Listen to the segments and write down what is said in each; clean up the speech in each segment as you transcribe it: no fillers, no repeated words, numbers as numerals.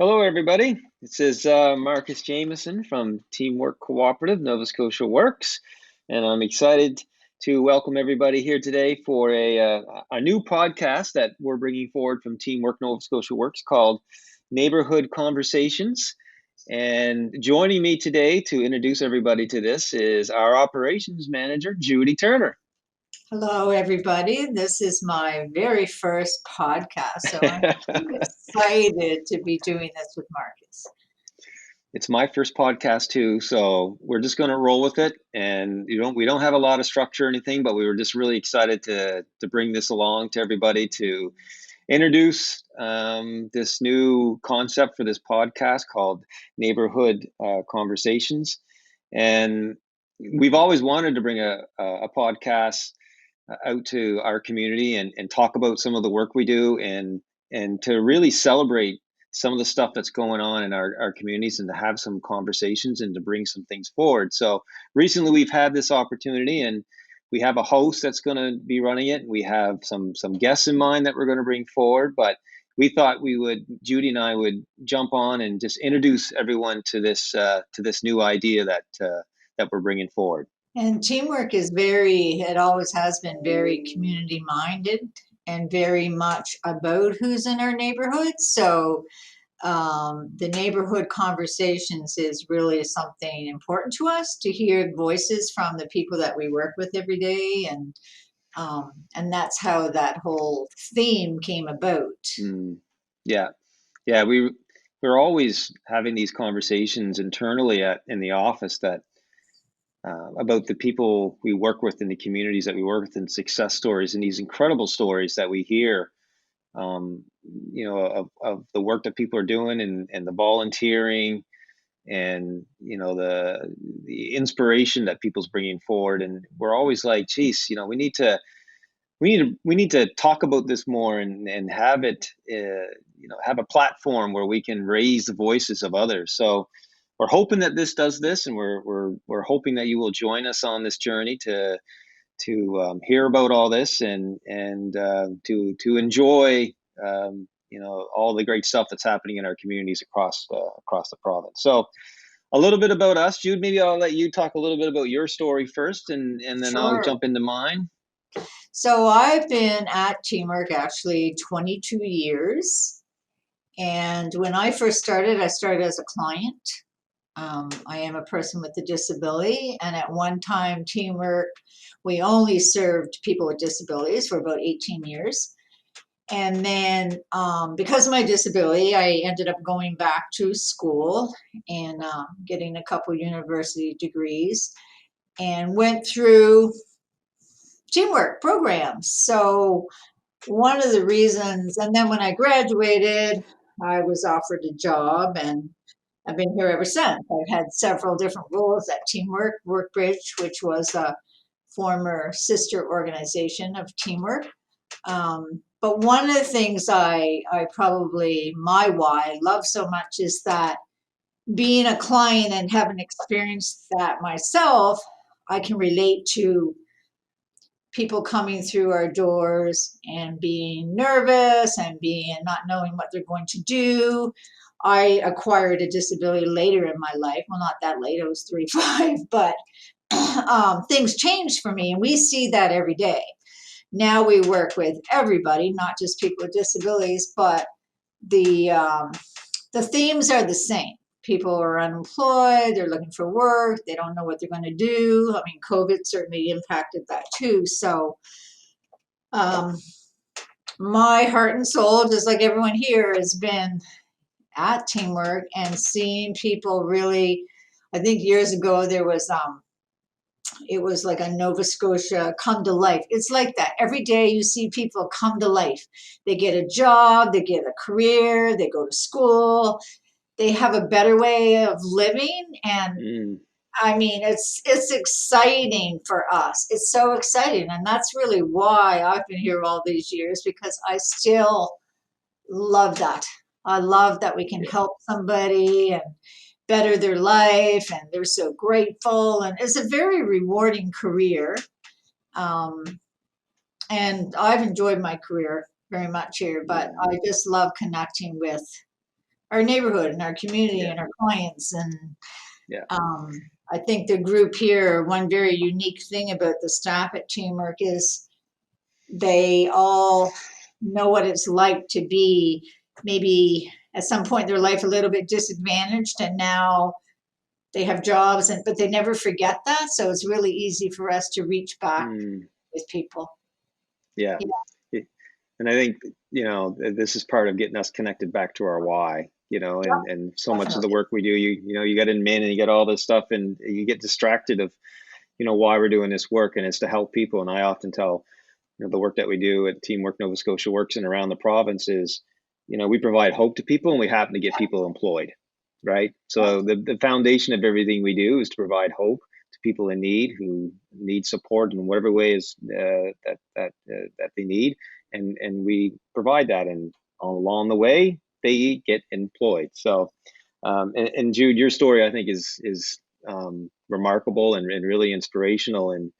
Hello, everybody. This is Marcus Jamieson from TEAM Work Cooperative, Nova Scotia Works, and I'm excited to welcome everybody here today for a new podcast that we're bringing forward from TEAM Work Nova Scotia Works called Neighborhood Conversations. And joining me today to introduce everybody to this is our operations manager, Judy Turner. Hello, everybody. This is my very first podcast, so I'm excited to be doing this with Marcus. It's my first podcast too, so we're just going to roll with it. And we don't have a lot of structure or anything, but we were just really excited to bring this along to everybody to introduce this new concept for this podcast called Neighborhood Conversations. And we've always wanted to bring a podcast out to our community and talk about some of the work we do and to really celebrate some of the stuff that's going on in our communities and to have some conversations and to bring some things forward. So recently we've had this opportunity and we have a host that's going to be running it. We have some guests in mind that we're going to bring forward, but we thought Judy and I would jump on and just introduce everyone to this new idea that we're bringing forward. And teamwork is it always has been very community minded and very much about who's in our neighborhood. So the neighborhood conversations is really something important to us to hear voices from the people that we work with every day, and that's how that whole theme came about. Yeah, we're always having these conversations internally in the office that about the people we work with in the communities that we work with and success stories and these incredible stories that we hear. Of the work that people are doing and the volunteering and the inspiration that people's bringing forward, and we're always like, geez, we need to talk about this more and have it have a platform where we can raise the voices of others. So we're hoping that this does this, and we're hoping that you will join us on this journey to hear about all this and to enjoy all the great stuff that's happening in our communities across the province. So a little bit about us, Jude. Maybe I'll let you talk a little bit about your story first, and then I'll Sure. jump into mine. So I've been at Teamwork actually 22 years. And when I first started, I started as a client. I am a person with a disability, and at one time, Teamwork, we only served people with disabilities for about 18 years. And then, because of my disability, I ended up going back to school and getting a couple university degrees and went through teamwork programs. So, one of the reasons, and then when I graduated, I was offered a job and I've been here ever since. I've had several different roles at Teamwork, Workbridge, which was a former sister organization of Teamwork. But one of the things my why I love so much is that being a client and having experienced that myself, I can relate to people coming through our doors and being nervous and being not knowing what they're going to do. I acquired a disability later in my life. Well, not that late, I was 35, but things changed for me, and we see that every day. Now we work with everybody, not just people with disabilities, but the themes are the same. People are unemployed, they're looking for work, they don't know what they're going to do. I mean, COVID certainly impacted that too. So my heart and soul, just like everyone here, has been at Teamwork and seeing people really. I think years ago there was it was like a Nova Scotia come to life. It's like that. Every day you see people come to life. They get a job, they get a career, they go to school, they have a better way of living. And I mean, it's exciting for us. It's so exciting. And that's really why I've been here all these years, because I still love that. I love that we can help somebody and better their life, and they're so grateful. And it's a very rewarding career. And I've enjoyed my career very much here, but I just love connecting with our neighborhood and our community Yeah. and our clients. And Yeah. I think the group here, one very unique thing about the staff at Teamwork is they all know what it's like to be maybe at some point in their life a little bit disadvantaged, and now they have jobs, but they never forget that. So it's really easy for us to reach back with people. Yeah. And I think, this is part of getting us connected back to our why, and so much of the work we do, you get in and you get all this stuff and you get distracted of, why we're doing this work, and it's to help people. And I often tell, the work that we do at Teamwork Nova Scotia Works and around the province is, we provide hope to people and we happen to get people employed, right? So the foundation of everything we do is to provide hope to people in need who need support in whatever way is that they need. And we provide that, and along the way they get employed. So and Jude, your story I think is remarkable and really inspirational. And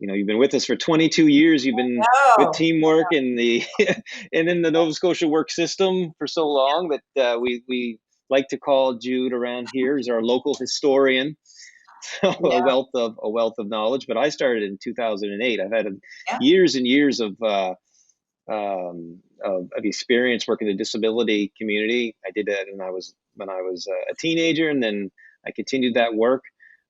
you've been with us for 22 years. You've been with Teamwork and and in the Nova Scotia work system for so long that we like to call Jude around here is our local historian. So a wealth of knowledge. But I started in 2008. I've had years and years of experience working in the disability community. I did that when I was a teenager, and then I continued that work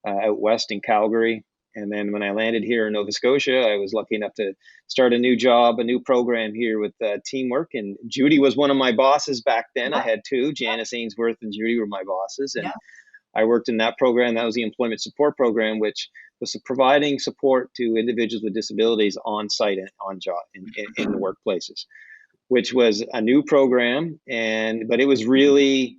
out west in Calgary. And then when I landed here in Nova Scotia, I was lucky enough to start a new job, a new program here with Teamwork. And Judy was one of my bosses back then. I had two, Janice Ainsworth and Judy were my bosses. And I worked in that program. That was the employment support program, which was providing support to individuals with disabilities on site and on job in the workplaces, which was a new program. But it was really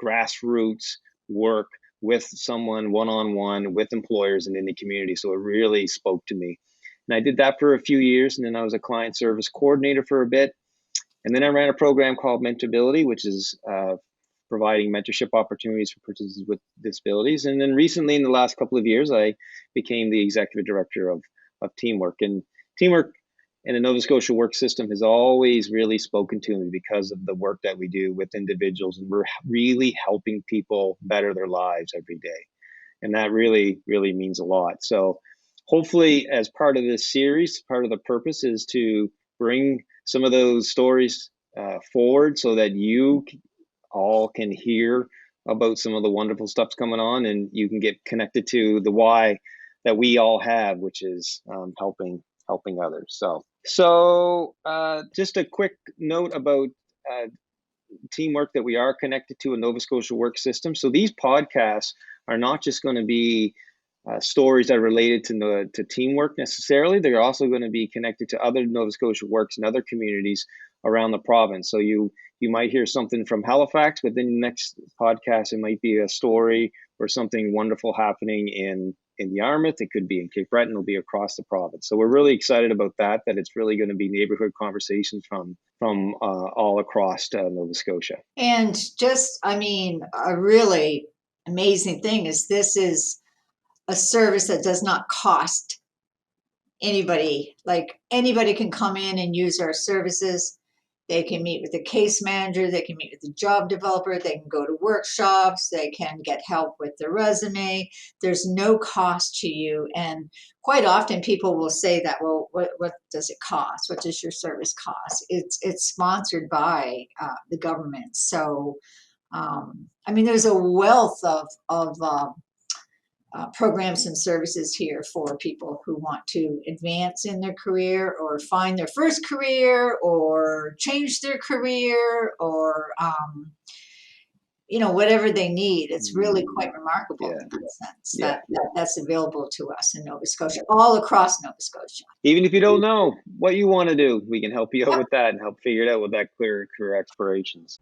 grassroots work with someone one-on-one with employers and in the community. So it really spoke to me. And I did that for a few years. And then I was a client service coordinator for a bit. And then I ran a program called Mentorability, which is providing mentorship opportunities for persons with disabilities. And then recently, in the last couple of years, I became the executive director of Teamwork. And Teamwork and the Nova Scotia work system has always really spoken to me because of the work that we do with individuals. And we're really helping people better their lives every day. And that really, really means a lot. So hopefully, as part of this series, part of the purpose is to bring some of those stories forward so that you all can hear about some of the wonderful stuff's coming on, and you can get connected to the why that we all have, which is helping others. So just a quick note about Teamwork, that we are connected to a Nova Scotia work system. So these podcasts are not just going to be stories that are related to Teamwork necessarily. They're also going to be connected to other Nova Scotia works and other communities around the province. So you might hear something from Halifax, but then the next podcast, it might be a story or something wonderful happening in Yarmouth. It could be in Cape Breton. It'll be across the province. So we're really excited about that it's really going to be neighborhood conversations from all across Nova Scotia. And just, a really amazing thing is this is a service that does not cost anybody. Like, anybody can come in and use our services. They can meet with the case manager, they can meet with the job developer, they can go to workshops, they can get help with their resume. There's no cost to you. And quite often people will say that, well, what does it cost? What does your service cost? It's sponsored by the government. So, there's a wealth of programs and services here for people who want to advance in their career or find their first career or change their career or whatever they need. It's really quite remarkable in that sense that's available to us in Nova Scotia, all across Nova Scotia. Even if you don't know what you want to do, we can help you out with that and help figure it out with that clear career aspirations.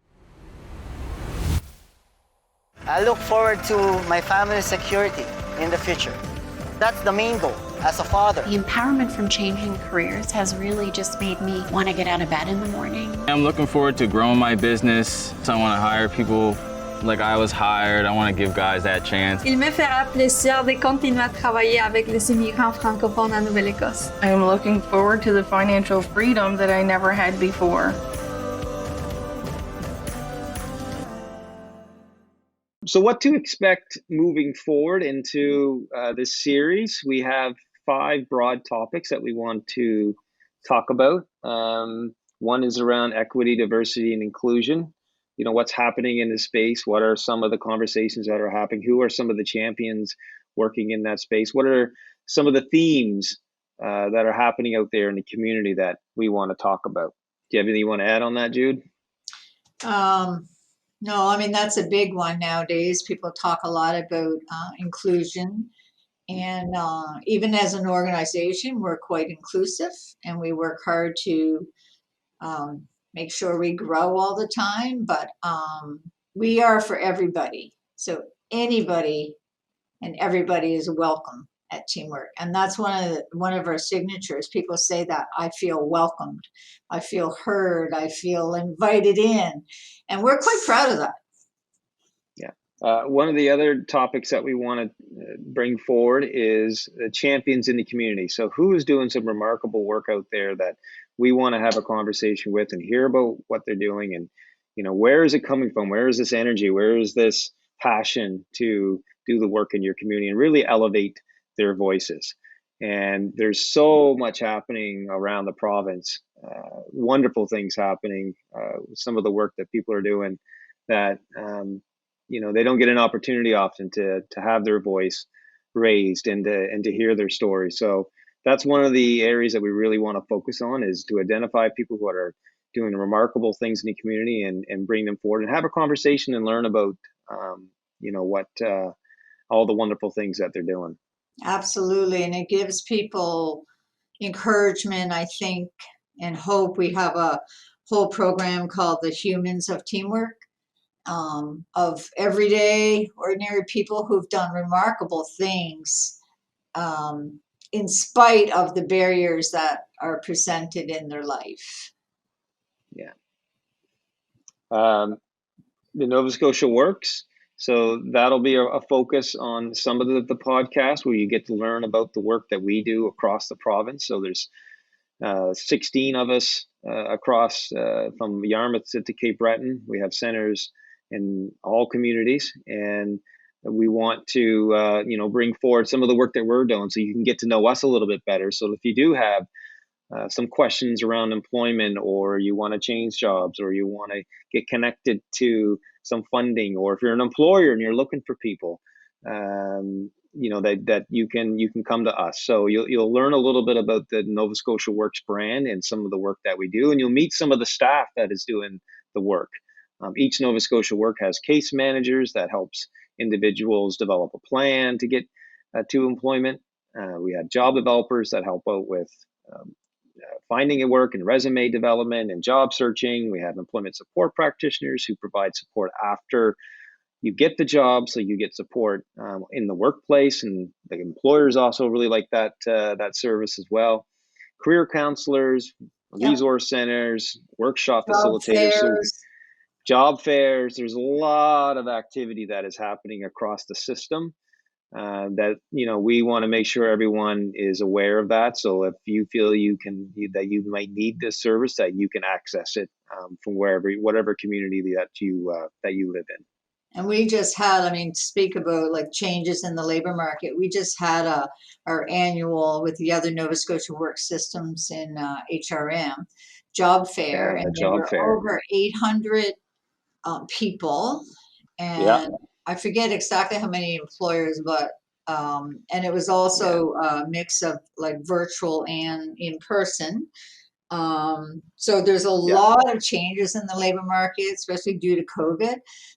I look forward to my family's security in the future. That's the main goal as a father. The empowerment from changing careers has really just made me want to get out of bed in the morning. I'm looking forward to growing my business. So I want to hire people like I was hired. I want to give guys that chance. Il me fera plaisir de continuer à travailler avec les immigrants francophones en Nouvelle-Écosse. I am looking forward to the financial freedom that I never had before. So what to expect moving forward into this series? We have 5 broad topics that we want to talk about. One is around equity, diversity, and inclusion. You know, what's happening in this space? What are some of the conversations that are happening? Who are some of the champions working in that space? What are some of the themes that are happening out there in the community that we want to talk about? Do you have anything you want to add on that, Jude? No, I mean, that's a big one nowadays. People talk a lot about inclusion. And even as an organization, we're quite inclusive and we work hard to make sure we grow all the time. But we are for everybody. So anybody and everybody is welcome at Teamwork. And that's one of our signatures. People say that I feel welcomed, I feel heard, I feel invited in. And we're quite proud of that. Yeah. One of the other topics that we want to bring forward is the champions in the community. So who is doing some remarkable work out there that we want to have a conversation with and hear about what they're doing, and you know, where is it coming from? Where is this energy? Where is this passion to do the work in your community and really elevate their voices? And there's so much happening around the province, wonderful things happening, some of the work that people are doing that you know, they don't get an opportunity often to have their voice raised and to hear their story. So that's one of the areas that we really want to focus on, is to identify people who are doing remarkable things in the community and bring them forward and have a conversation and learn about you know, what all the wonderful things that they're doing. Absolutely. And it gives people encouragement, I think, and hope. We have a whole program called the Humans of Teamwork, of everyday, ordinary people who've done remarkable things in spite of the barriers that are presented in their life. Yeah. The Nova Scotia Works. So that'll be a focus on some of the podcasts where you get to learn about the work that we do across the province. So there's 16 of us across from Yarmouth to Cape Breton. We have centers in all communities, and we want to you know, bring forward some of the work that we're doing so you can get to know us a little bit better. So if you do have some questions around employment, or you want to change jobs, or you want to get connected to some funding, or if you're an employer and you're looking for people, you know, that you can come to us. So you'll learn a little bit about the Nova Scotia Works brand and some of the work that we do, and you'll meet some of the staff that is doing the work. Each Nova Scotia Work has case managers that helps individuals develop a plan to get to employment. We have job developers that help out with finding a work and resume development and job searching. We have employment support practitioners who provide support after you get the job, so you get support in the workplace, and the employers also really like that that service as well. Career counselors, resource centers, workshop facilitators, so job fairs. There's a lot of activity that is happening across the system. That, you know, we want to make sure everyone is aware of that. So if you feel that you might need this service, that you can access it from whatever community that you live in. And we just had, I mean, speak about like changes in the labor market. We just had our annual with the other Nova Scotia Work Systems in HRM job fair, and there were over 800 people, and I forget exactly how many employers, but and it was also a mix of like virtual and in person. So there's a lot of changes in the labor market, especially due to COVID.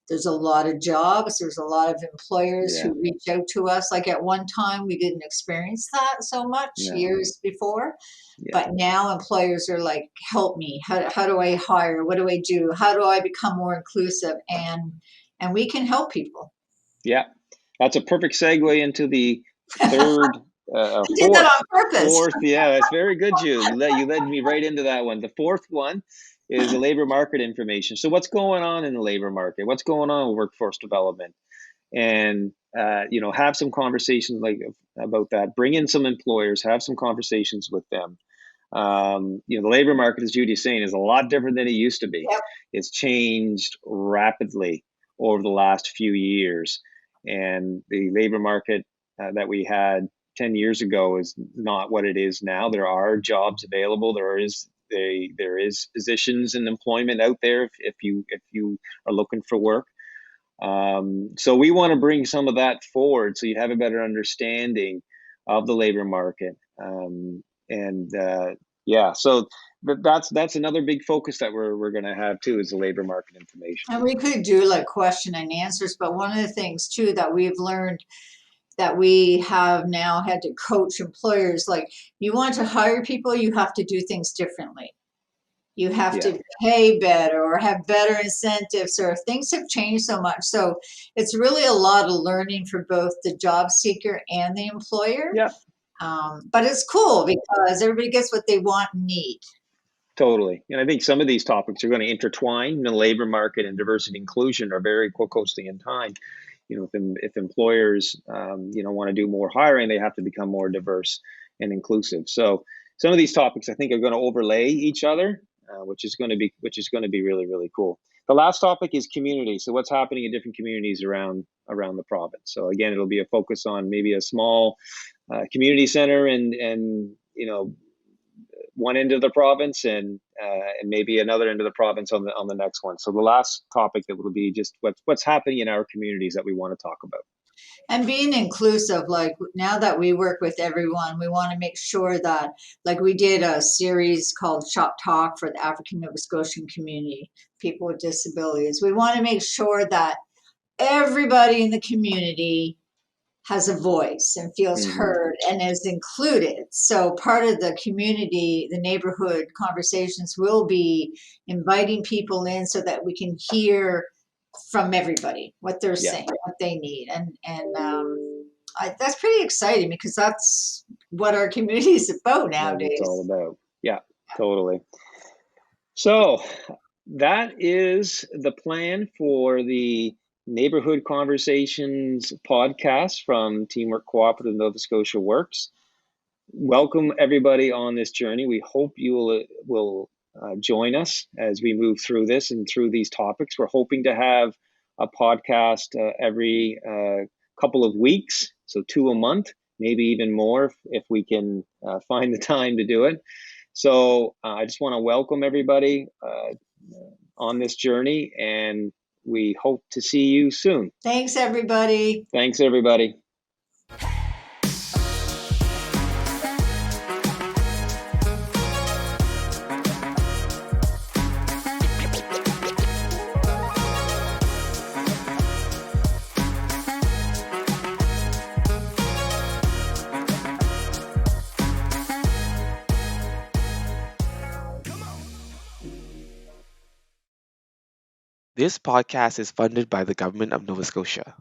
There's a lot of jobs. There's a lot of employers who reach out to us. Like at one time, we didn't experience that so much years before. But now employers are like, help me. How do I hire? What do I do? How do I become more inclusive? And we can help people. Yeah, that's a perfect segue into the third, did that on purpose. Fourth, that's very good, Jude. You led me right into that one. The fourth one is the labor market information. So what's going on in the labor market? What's going on with workforce development? And you know, have some conversations about that. Bring in some employers, have some conversations with them. You know, the labor market, as Judy's saying, is a lot different than it used to be. It's changed rapidly over the last few years. And the labor market that we had 10 years ago is not what it is now. There are jobs available. There is positions and employment out there if you are looking for work. So we want to bring some of that forward so you have a better understanding of the labor market. So that's another big focus that we're going to have too, is the labor market information. And we could do like question and answers, but one of the things too that we've learned that we have now had to coach employers, like you want to hire people, you have to do things differently. You have to pay better or have better incentives, or things have changed so much. So it's really a lot of learning for both the job seeker and the employer. Yeah. But it's cool because everybody gets what they want and need. Totally. And I think some of these topics are going to intertwine. The labor market and diversity and inclusion are very closely in time. If employers, want to do more hiring, they have to become more diverse and inclusive. So some of these topics, I think, are going to overlay each other, which is going to be really, really cool. The last topic is community. So what's happening in different communities around the province. So again, it'll be a focus on maybe a small community center and one end of the province and maybe another end of the province on the next one. So the last topic that will be just what's happening in our communities that we want to talk about. And being inclusive, like now that we work with everyone, we want to make sure that, like we did a series called Shop Talk for the African Nova Scotian community, people with disabilities. We want to make sure that everybody in the community has a voice and feels heard and is included. So part of the community, the neighborhood conversations will be inviting people in so that we can hear from everybody what they're saying, what they need. That's pretty exciting because that's what our community is about nowadays. It's all about. Yeah, totally. So that is the plan for the Neighborhood Conversations podcast from TEAM Work Cooperative Nova Scotia Works. Welcome everybody on this journey. We hope you will join us as we move through this and through these topics. We're hoping to have a podcast every couple of weeks, so 2 a month, maybe even more if we can find the time to do it. So I just want to welcome everybody on this journey, and we hope to see you soon. Thanks, everybody. Thanks, everybody. This podcast is funded by the Government of Nova Scotia.